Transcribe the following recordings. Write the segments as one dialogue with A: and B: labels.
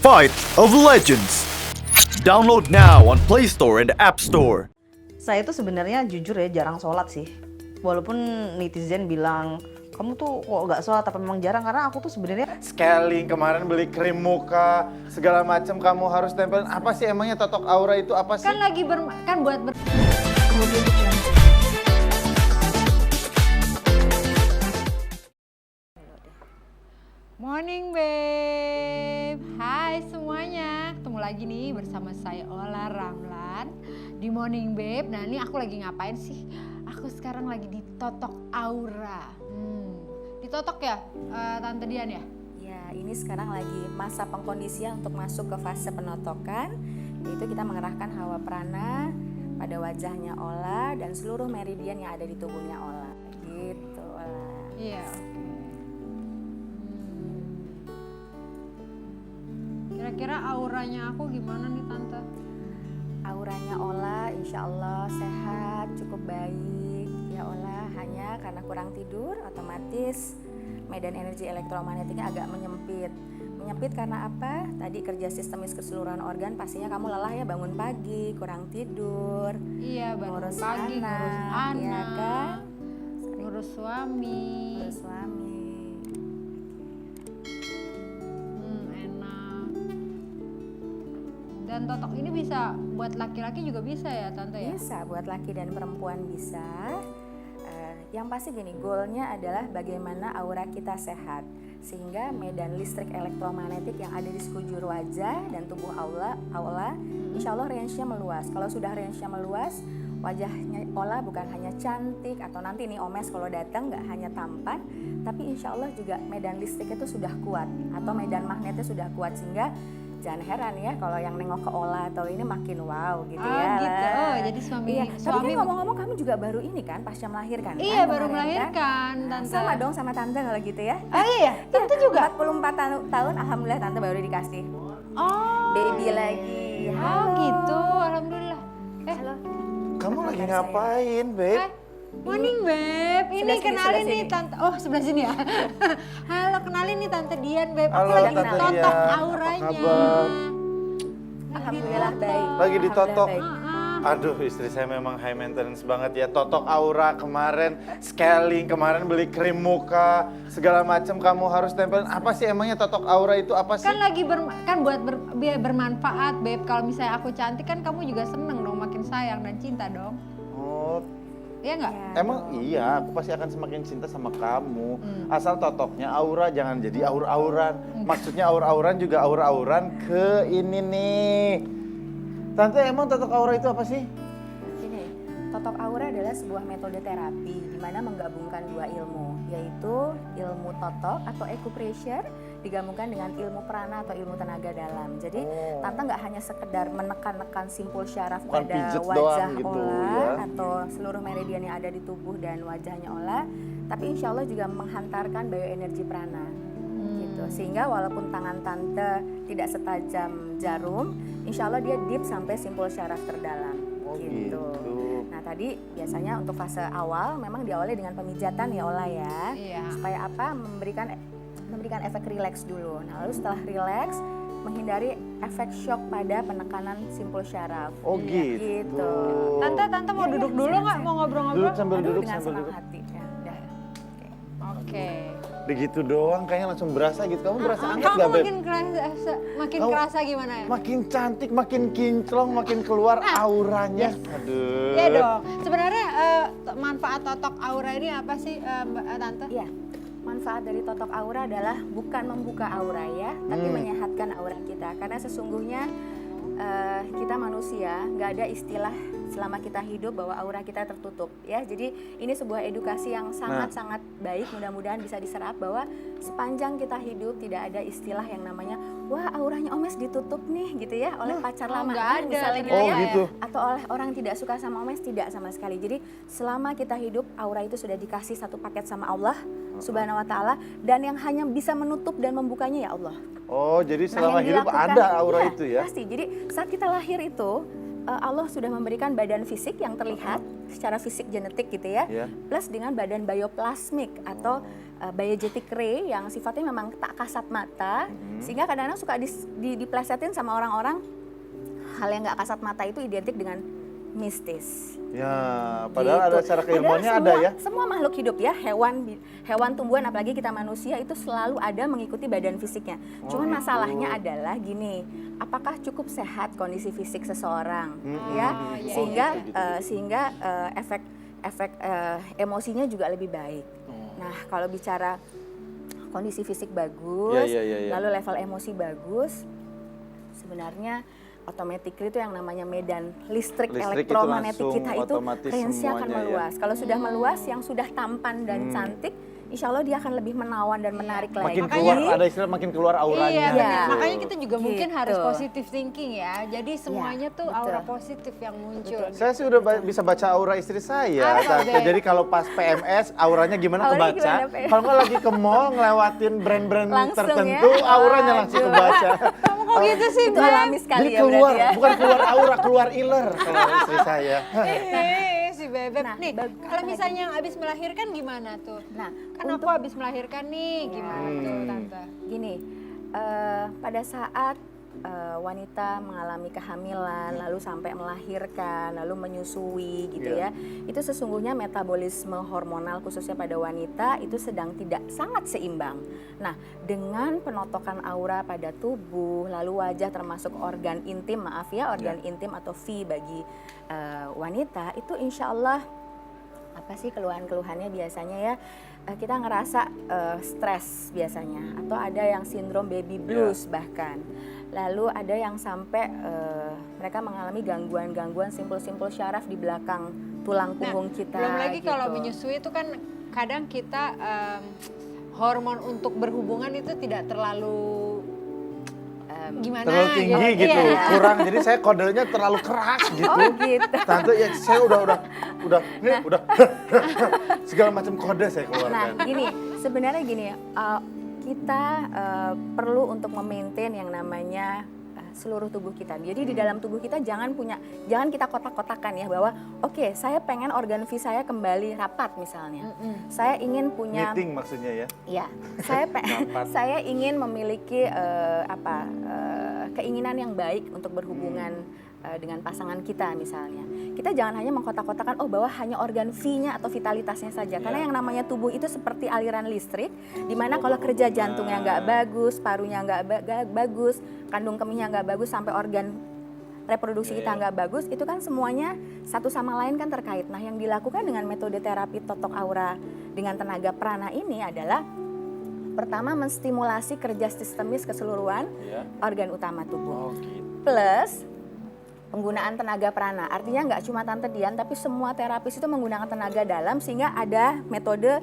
A: Fight of Legends. Download now on Play Store and App Store.
B: Saya itu sebenarnya jujur ya jarang sholat sih. Walaupun netizen bilang kamu tuh kok nggak sholat, tapi memang jarang karena aku tuh sebenarnya
C: Scaling kemarin beli krim muka segala macam kamu harus tempelin. Apa sih emangnya totok aura itu apa sih?
D: Kan lagi buat Morning babe. Hai semuanya. Ketemu lagi nih bersama saya Ola Ramlan di Morning Babe. Nah, ini aku lagi ngapain sih? Aku sekarang lagi di Totok Aura. Ditotok ya, Tante Dian ya?
E: Ya, ini sekarang lagi masa pengkondisian untuk masuk ke fase penotokan, yaitu kita mengerahkan hawa prana pada wajahnya Ola dan seluruh meridian yang ada di tubuhnya Ola. Gitu, Ola.
D: Iya. Kira-kira auranya aku gimana nih Tante?
E: Auranya Ola insya Allah sehat, cukup baik. Ya Ola, hanya karena kurang tidur otomatis medan energi elektromagnetiknya agak menyempit. Menyempit karena apa? Tadi kerja sistemis keseluruhan organ, pastinya kamu lelah ya, bangun pagi, kurang tidur.
D: Iya, bangun
E: Ngurus
D: pagi, ngurus anak,
E: ya kan?
D: ngurus suami.
E: Ngurus suami.
D: Enak. Dan totok ini bisa buat laki-laki juga bisa ya Tante ya?
E: Bisa, buat laki dan perempuan bisa. Yang pasti gini, goalnya adalah bagaimana aura kita sehat. Sehingga medan listrik elektromagnetik yang ada di sekujur wajah dan tubuh aula insya Allah range-nya meluas. Kalau sudah range-nya meluas, wajahnya Ola bukan hanya cantik atau nanti nih Omes kalau datang nggak hanya tampan, tapi insya Allah juga medan listriknya itu sudah kuat atau medan magnetnya sudah kuat, sehingga jangan heran ya kalau yang nengok ke Ola atau ini makin wow gitu ya.
D: Gitu.
E: lah.
D: Oh, jadi suami
E: Iya. Tapi kan ngomong-ngomong kamu juga baru ini kan pasca melahirkan
D: Iya,
E: kan?
D: baru
E: kemarin,
D: melahirkan
E: Nah,
D: Tante.
E: sama dong sama Tante kalau gitu ya.
D: Oh iya, Tante juga?
E: 44 tahun alhamdulillah Tante baru dikasih
D: Oh.
E: baby lagi.
D: Oh gitu, alhamdulillah.
E: Halo.
C: Kamu lagi
E: Kabar
C: ngapain, Babe?
D: Hai. Morning Beb, ini
E: Sebelah sini,
D: kenalin
E: sebelah
D: nih
E: sini.
D: Tante. Oh sebelah sini ya. Halo, kenalin nih Tante Dian Beb. Aku
C: Halo,
D: lagi
C: Tante
D: totok
C: Dian. Apa
D: auranya.
C: kabar?
E: Alhamdulillah baik.
C: Lagi ditotok.
E: Alhamdulillah baik.
C: Aduh, istri saya memang high maintenance banget ya. Totok aura kemarin, scaling kemarin beli krim muka segala macam kamu harus tempelin. Apa sih emangnya totok aura itu apa sih?
D: Kan lagi buat biar bermanfaat Beb. Kalau misalnya aku cantik kan kamu juga seneng dong, makin sayang dan cinta dong.
C: Oh,
D: Iya nggak?
E: Ya,
C: emang
E: dong.
C: iya, aku pasti akan semakin cinta sama kamu. Asal totoknya aura, jangan jadi aur-auran. Maksudnya aur-auran juga aur-auran ke ini nih. Tante, emang totok aura itu apa sih?
E: Gini, totok aura adalah sebuah metode terapi di mana menggabungkan dua ilmu, yaitu ilmu totok atau acupressure digabungkan dengan ilmu prana atau ilmu tenaga dalam. Jadi Tante nggak hanya sekedar menekan-nekan simpul syaraf
C: Bukan
E: pada
C: pijet
E: wajah
C: doang gitu,
E: Ola
C: ya.
E: atau seluruh meridian yang ada di tubuh dan wajahnya Ola, tapi insya Allah juga menghantarkan bioenergi prana. Gitu. Sehingga walaupun tangan Tante tidak setajam jarum, insya Allah dia deep sampai simpul syaraf terdalam.
C: Oh,
E: gitu.
C: gitu.
E: Nah tadi biasanya untuk fase awal memang diawali dengan pemijatan ya Ola ya.
D: Iya.
E: Supaya apa? Memberikan efek rileks dulu. Nah lalu setelah rileks menghindari efek shock pada penekanan simpul syaraf.
C: Oh gitu.
E: Gitu.
D: Tante mau
E: Iya,
D: duduk
E: iya,
D: dulu
E: silakan,
D: nggak? Mau ngobrol-ngobrol?
C: Duduk sambil
E: Aduh,
C: duduk
E: dengan
C: sambil
E: senang
C: duduk.
E: hati. Ya, udah.
D: Oke.
C: Begitu doang kayaknya langsung berasa gitu. Kamu berasa anget
D: Kamu
C: gak, Beb?
D: makin
C: Kamu-
D: kerasa gimana ya?
C: Makin cantik, makin kinclong, makin keluar auranya. Aduh.
D: Iya dong. Sebenarnya manfaat totok aura ini apa sih Mbak Tante?
E: Iya, manfaat dari totok aura adalah bukan membuka aura ya, tapi menyehatkan aura kita. Karena sesungguhnya kita manusia nggak ada istilah selama kita hidup bahwa aura kita tertutup ya. Jadi ini sebuah edukasi yang sangat-sangat baik, mudah-mudahan bisa diserap bahwa sepanjang kita hidup tidak ada istilah yang namanya wah auranya Omes ditutup nih gitu ya oleh pacar lama
D: nggak ada
E: misalnya gitu
C: Oh,
E: ya.
C: gitu.
E: Atau oleh orang tidak suka sama Omes, tidak sama sekali. Jadi selama kita hidup aura itu sudah dikasih satu paket sama Allah Subhanahu wa taala, dan yang hanya bisa menutup dan membukanya ya Allah.
C: Oh, jadi
E: Nah,
C: selama
E: yang
C: hidup
E: dilakukan-
C: ada aura
E: iya,
C: itu ya?
E: Pasti. Jadi saat kita lahir itu Allah sudah memberikan badan fisik yang terlihat secara fisik genetik gitu ya,
C: Iya.
E: plus dengan badan bioplasmik atau biogenetic ray yang sifatnya memang tak kasat mata, sehingga kadang-kadang suka diplesetin sama orang-orang hal yang nggak kasat mata itu identik dengan mistis.
C: Ya, padahal ada secara keilmuannya ada ya.
E: Semua makhluk hidup ya, hewan, tumbuhan, apalagi kita manusia itu selalu ada mengikuti badan fisiknya. Cuman masalahnya adalah gini, apakah cukup sehat kondisi fisik seseorang, ya, sehingga efek emosinya juga lebih baik. Nah, kalau bicara kondisi fisik bagus,
C: Ya.
E: lalu level emosi bagus, sebenarnya automatically itu yang namanya medan listrik elektromagnetik
C: langsung
E: kita itu
C: otomatis
E: range-nya akan
C: semuanya ya.
E: meluas. Kalau sudah meluas, yang sudah tampan dan cantik, insya Allah dia akan lebih menawan dan menarik lagi.
C: Makin keluar, ada istilah makin keluar auranya.
D: Iya,
E: Iya.
D: benar. Makanya kita juga mungkin
E: Gitu.
D: harus positive thinking ya. Jadi semuanya tuh
E: betul.
D: aura positif yang muncul.
C: Saya sih udah bisa baca aura istri saya.
D: Apa,
C: Tante.
D: Beb?
C: Jadi kalau pas PMS auranya gimana
E: Auranya
C: kebaca.
E: gimana, Beb?
C: Kalau nggak lagi ke mall ngelewatin brand-brand
E: Langsung
C: tertentu,
E: ya?
C: auranya langsung kebaca.
D: Kamu kok gitu sih,
E: Itu
D: Beb?
E: alami sekali
C: Jadi
E: ya
C: keluar,
E: berarti ya.
C: bukan keluar aura, keluar iler kalau istri saya.
D: Si Bebek.
E: Nah,
D: Nih, kalau misalnya yang habis melahirkan gimana tuh?
E: Nah,
D: Kan aku habis melahirkan nih, gimana tuh Tante?
E: gini, pada saat wanita mengalami kehamilan, lalu sampai melahirkan, lalu menyusui gitu ya, itu sesungguhnya metabolisme hormonal khususnya pada wanita itu sedang tidak sangat seimbang. Nah, dengan penotokan aura pada tubuh, lalu wajah termasuk organ intim, maaf ya, organ intim atau V bagi wanita, itu insya Allah apa sih keluhan-keluhannya biasanya ya, kita ngerasa stres biasanya, atau ada yang sindrom baby blues bahkan. Lalu ada yang sampai mereka mengalami gangguan-gangguan simpul-simpul syaraf di belakang tulang punggung kita.
D: Belum lagi
E: gitu.
D: kalau menyusui itu kan kadang kita hormon untuk berhubungan itu tidak terlalu gimana
C: Terlalu tinggi gitu,
D: Iya.
C: kurang. Jadi saya kodenya terlalu keras gitu.
E: Oh gitu.
C: Tante ya saya udah segala macam kode saya
E: Nah,
C: keluarkan.
E: gini, sebenarnya gini ya, kita perlu untuk memaintain yang namanya seluruh tubuh kita. Jadi di dalam tubuh kita jangan kita kotak-kotakan ya, bahwa oke, saya pengen organ V saya kembali rapat misalnya. Saya ingin punya
C: Meeting maksudnya ya.
E: ya, saya ingin memiliki keinginan yang baik untuk berhubungan dengan pasangan kita misalnya. Kita jangan hanya mengkotak-kotakan bahwa hanya organ V-nya atau vitalitasnya saja. Karena yang namanya tubuh itu seperti aliran listrik, di mana kalau kerja jantungnya nggak bagus, parunya nggak bagus, kandung kemihnya nggak bagus, sampai organ reproduksi kita nggak bagus, itu kan semuanya satu sama lain kan terkait. Nah, yang dilakukan dengan metode terapi totok aura dengan tenaga prana ini adalah pertama menstimulasi kerja sistemis keseluruhan organ utama tubuh. Plus penggunaan tenaga prana, artinya nggak cuma Tante Dian, tapi semua terapis itu menggunakan tenaga dalam, sehingga ada metode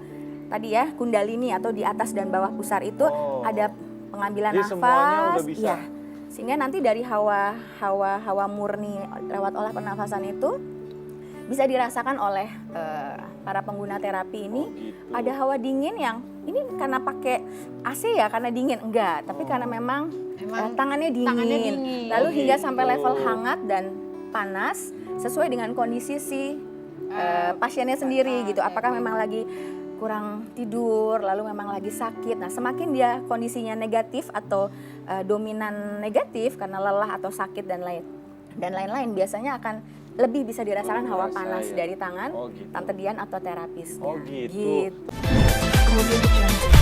E: tadi ya, kundalini atau di atas dan bawah pusar itu ada pengambilan
C: Jadi semuanya udah
E: nafas,
C: bisa.
E: ya, sehingga nanti dari hawa murni lewat olah pernafasan itu bisa dirasakan oleh para pengguna terapi ini. Ada hawa dingin yang ini karena pakai AC ya, karena dingin enggak, tapi karena memang tangannya dingin. Lalu hingga sampai level hangat dan panas sesuai dengan kondisi si pasiennya sendiri gitu. Apakah memang lagi kurang tidur, lalu memang lagi sakit. Nah, semakin dia kondisinya negatif atau dominan negatif karena lelah atau sakit dan lain-lain, biasanya akan lebih bisa dirasakan hawa panas dari tangan Tante Dian atau terapis.
C: Oh gitu.
E: Gitu.